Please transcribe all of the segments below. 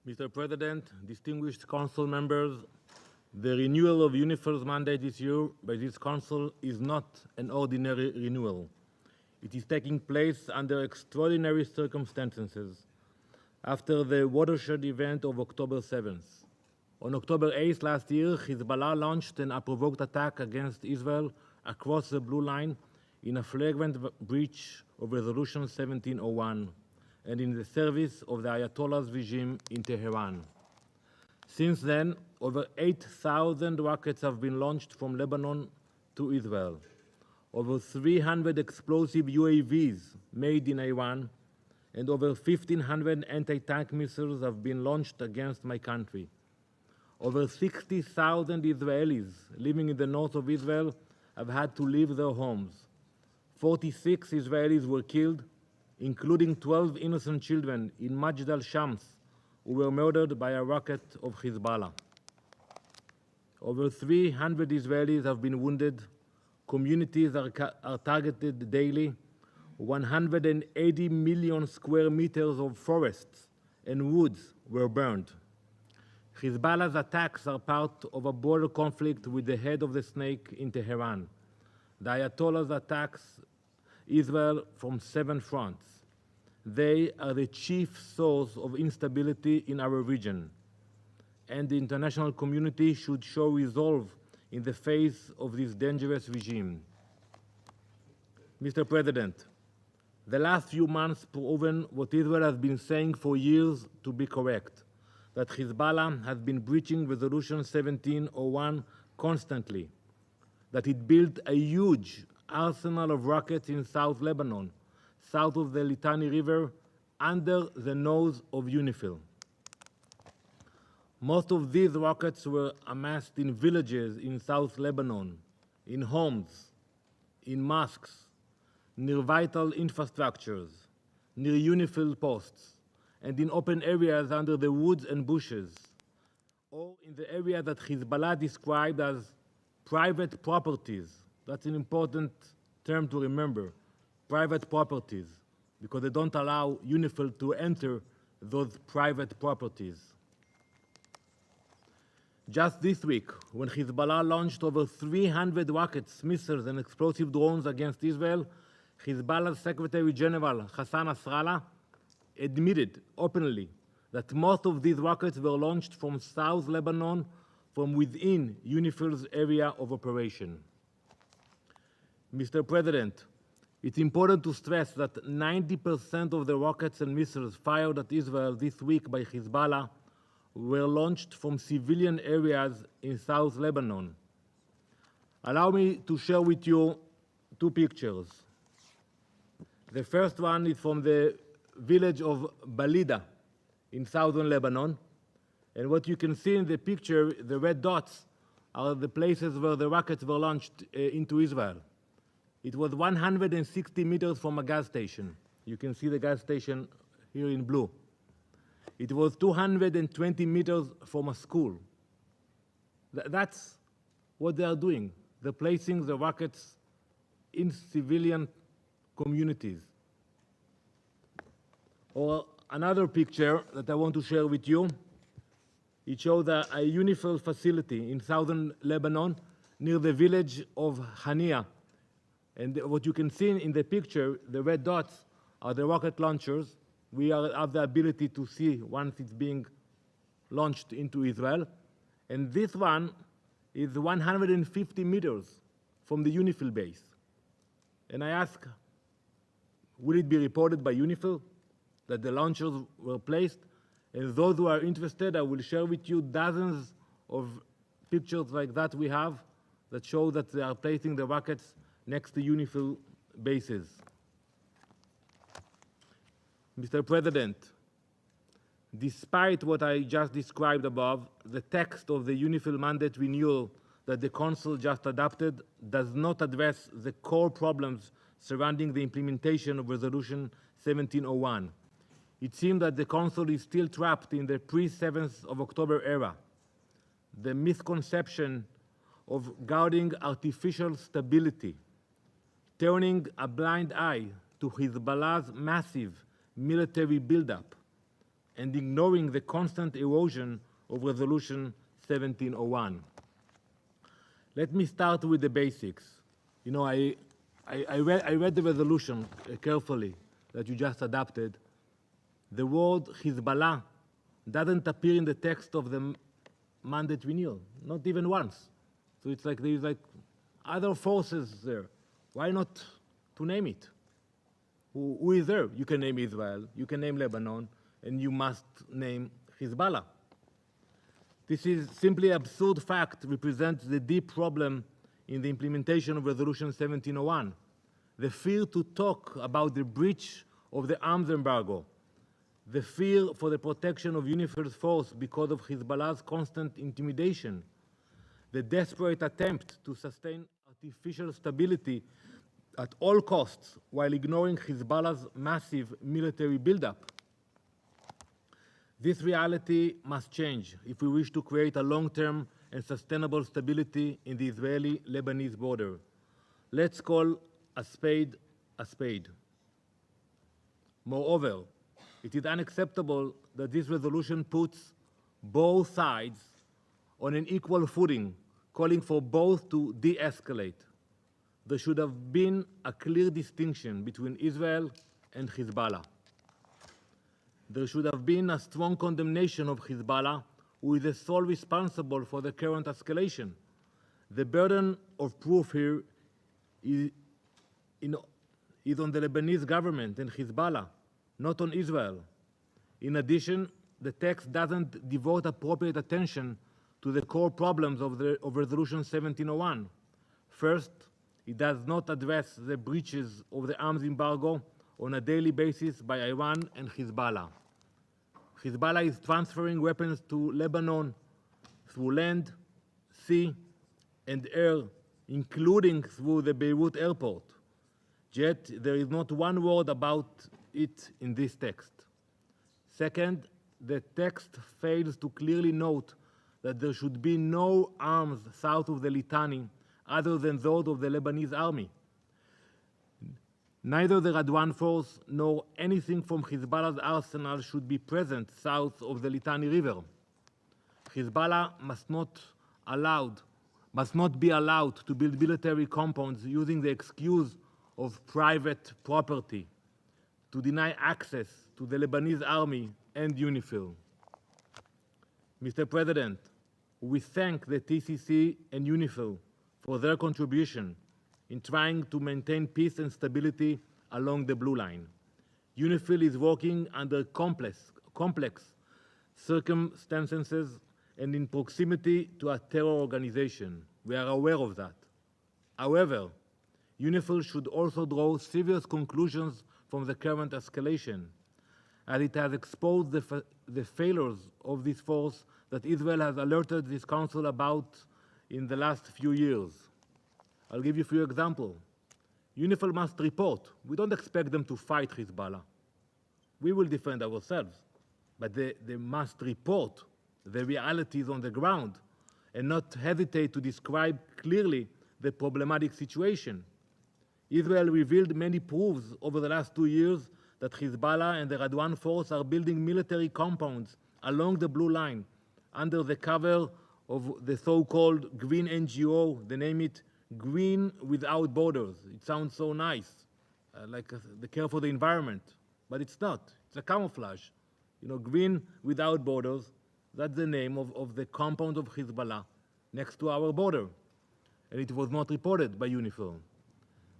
Mr. President, distinguished Council members, the renewal of UNIFIL's mandate this year by this Council is not an ordinary renewal. It is taking place under extraordinary circumstances after the watershed event of October 7th. On October 8th last year, Hezbollah launched an unprovoked attack against Israel across the Blue Line in a flagrant breach of Resolution 1701 and in the service of the Ayatollah's regime in Tehran. Since then, over 8,000 rockets have been launched from Lebanon to Israel. Over 300 explosive UAVs made in Iran and over 1,500 anti-tank missiles have been launched against my country. Over 60,000 Israelis living in the north of Israel have had to leave their homes. 46 Israelis were killed, including 12 innocent children in Majd al-Shams, who were murdered by a rocket of Hezbollah. Over 300 Israelis have been wounded. Communities are targeted daily. 180 million square meters of forests and woods were burned. Hezbollah's attacks are part of a border conflict with the head of the snake in Tehran. The Ayatollah's attacks Israel from 7 fronts. They are the chief source of instability in our region, and the international community should show resolve in the face of this dangerous regime. Mr. President, the last few months proven what Israel has been saying for years to be correct, that Hezbollah has been breaching Resolution 1701 constantly, that it built a huge arsenal of rockets in South Lebanon, south of the Litani River, under the nose of UNIFIL. Most of these rockets were amassed in villages in South Lebanon, in homes, in mosques, near vital infrastructures, near UNIFIL posts, and in open areas under the woods and bushes, or in the area that Hezbollah described as private properties. That's an important term to remember, private properties, because they don't allow UNIFIL to enter those private properties. Just this week, when Hezbollah launched over 300 rockets, missiles, and explosive drones against Israel, Hezbollah's Secretary General Hassan Nasrallah admitted openly that most of these rockets were launched from South Lebanon, from within UNIFIL's area of operation. Mr. President, it's important to stress that 90% of the rockets and missiles fired at Israel this week by Hezbollah were launched from civilian areas in South Lebanon. Allow me to share with you 2 pictures. The first one is from the village of Balida in southern Lebanon. And what you can see in the picture, the red dots, are the places where the rockets were launched into Israel. It was 160 meters from a gas station. You can see the gas station here in blue. It was 220 meters from a school. That's what they are doing. They're placing the rockets in civilian communities. Or another picture that I want to share with you. It shows a UNIFIL facility in southern Lebanon near the village of Hania. And what you can see in the picture, the red dots are the rocket launchers. We have the ability to see once it's being launched into Israel. And this one is 150 meters from the UNIFIL base. And I ask, will it be reported by UNIFIL that the launchers were placed? And those who are interested, I will share with you dozens of pictures like that we have that show that they are placing the rockets next to UNIFIL bases. Mr. President, despite what I just described above, the text of the UNIFIL mandate renewal that the Council just adopted does not address the core problems surrounding the implementation of Resolution 1701. It seems that the Council is still trapped in the pre-7th of October era. The misconception of guarding artificial stability, turning a blind eye to Hezbollah's massive military buildup, and ignoring the constant erosion of Resolution 1701. Let me start with the basics. You know, I read the resolution carefully that you just adopted. The word Hezbollah doesn't appear in the text of the mandate renewal, not even once. So it's like there's like other forces there. Why not to name it? Who is there? You can name Israel, you can name Lebanon, and you must name Hezbollah. This is simply absurd fact represents the deep problem in the implementation of Resolution 1701. The fear to talk about the breach of the arms embargo, the fear for the protection of UNIFIL's force because of Hezbollah's constant intimidation, the desperate attempt to sustain artificial stability at all costs while ignoring Hezbollah's massive military buildup. This reality must change if we wish to create a long-term and sustainable stability in the Israeli-Lebanese border. Let's call a spade a spade. Moreover, it is unacceptable that this resolution puts both sides on an equal footing, calling for both to de-escalate. There should have been a clear distinction between Israel and Hezbollah. There should have been a strong condemnation of Hezbollah, who is the sole responsible for the current escalation. The burden of proof here is on the Lebanese government and Hezbollah, not on Israel. In addition, the text doesn't devote appropriate attention to the core problems of Resolution 1701. First, it does not address the breaches of the arms embargo on a daily basis by Iran and Hezbollah. Hezbollah is transferring weapons to Lebanon through land, sea, and air, including through the Beirut airport. Yet, there is not one word about it in this text. Second, the text fails to clearly note that there should be no arms south of the Litani other than those of the Lebanese army. Neither the Radwan force nor anything from Hezbollah's arsenal should be present south of the Litani River. Hezbollah must not be allowed to build military compounds using the excuse of private property to deny access to the Lebanese army and UNIFIL. Mr. President, we thank the TCC and UNIFIL for their contribution in trying to maintain peace and stability along the Blue Line. UNIFIL is working under complex circumstances and in proximity to a terror organization. We are aware of that. However, UNIFIL should also draw serious conclusions from the current escalation, as it has exposed the failures of this force that Israel has alerted this council about in the last few years. I'll give you a few examples. UNIFIL must report. We don't expect them to fight Hezbollah. We will defend ourselves. But they must report the realities on the ground and not hesitate to describe clearly the problematic situation. Israel revealed many proofs over the last 2 years that Hezbollah and the Radwan force are building military compounds along the Blue Line under the cover of the so-called green NGO. They name it Green Without Borders. It sounds so nice, like the care for the environment, but it's not. It's a camouflage. You know, Green Without Borders, that's the name of the compound of Hezbollah next to our border, and it was not reported by UNIFIL.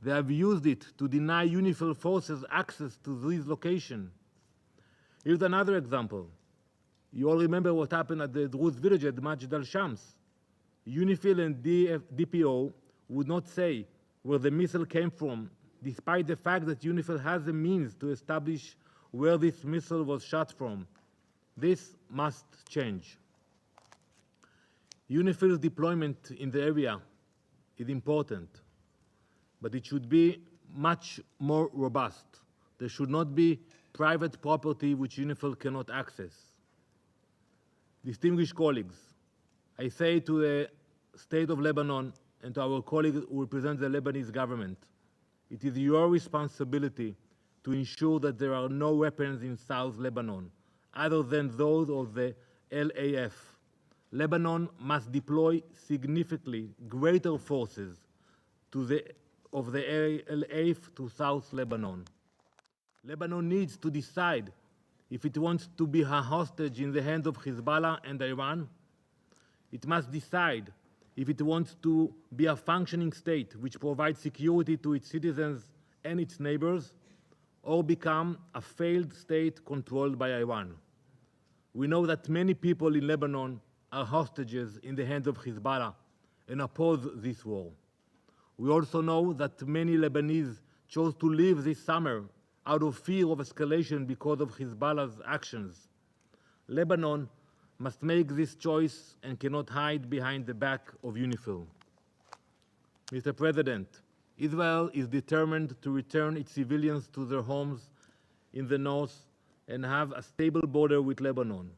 They have used it to deny UNIFIL forces access to this location. Here's another example. You all remember what happened at the Druze village at Majd al-Shams. UNIFIL and DPO would not say where the missile came from, despite the fact that UNIFIL has the means to establish where this missile was shot from. This must change. UNIFIL's deployment in the area is important, but it should be much more robust. There should not be private property which UNIFIL cannot access. Distinguished colleagues, I say to the State of Lebanon and to our colleagues who represent the Lebanese government, it is your responsibility to ensure that there are no weapons in South Lebanon. other than those of the LAF. Lebanon must deploy significantly greater forces of the LAF to South Lebanon. Lebanon needs to decide if it wants to be a hostage in the hands of Hezbollah and Iran. It must decide if it wants to be a functioning state which provides security to its citizens and its neighbors, or become a failed state controlled by Iran. We know that many people in Lebanon are hostages in the hands of Hezbollah and oppose this war. We also know that many Lebanese chose to leave this summer out of fear of escalation because of Hezbollah's actions. Lebanon must make this choice and cannot hide behind the back of UNIFIL. Mr. President, Israel is determined to return its civilians to their homes in the north and have a stable border with Lebanon.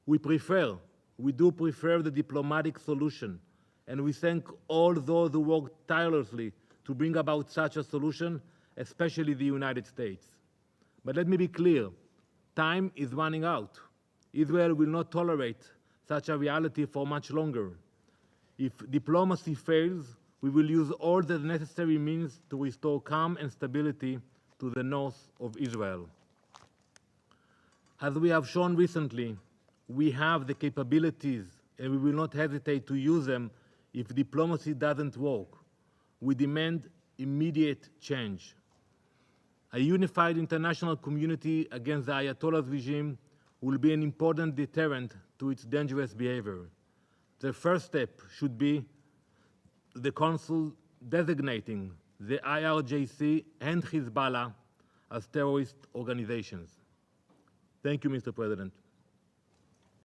We do prefer the diplomatic solution, and we thank all those who worked tirelessly to bring about such a solution, especially the United States. But let me be clear, time is running out. Israel will not tolerate such a reality for much longer. If diplomacy fails, we will use all the necessary means to restore calm and stability to the north of Israel. As we have shown recently, we have the capabilities and we will not hesitate to use them if diplomacy doesn't work. We demand immediate change. A unified international community against the Ayatollah's regime will be an important deterrent to its dangerous behavior. The first step should be the Council designating the IRGC and Hezbollah as terrorist organizations. Thank you, Mr. President.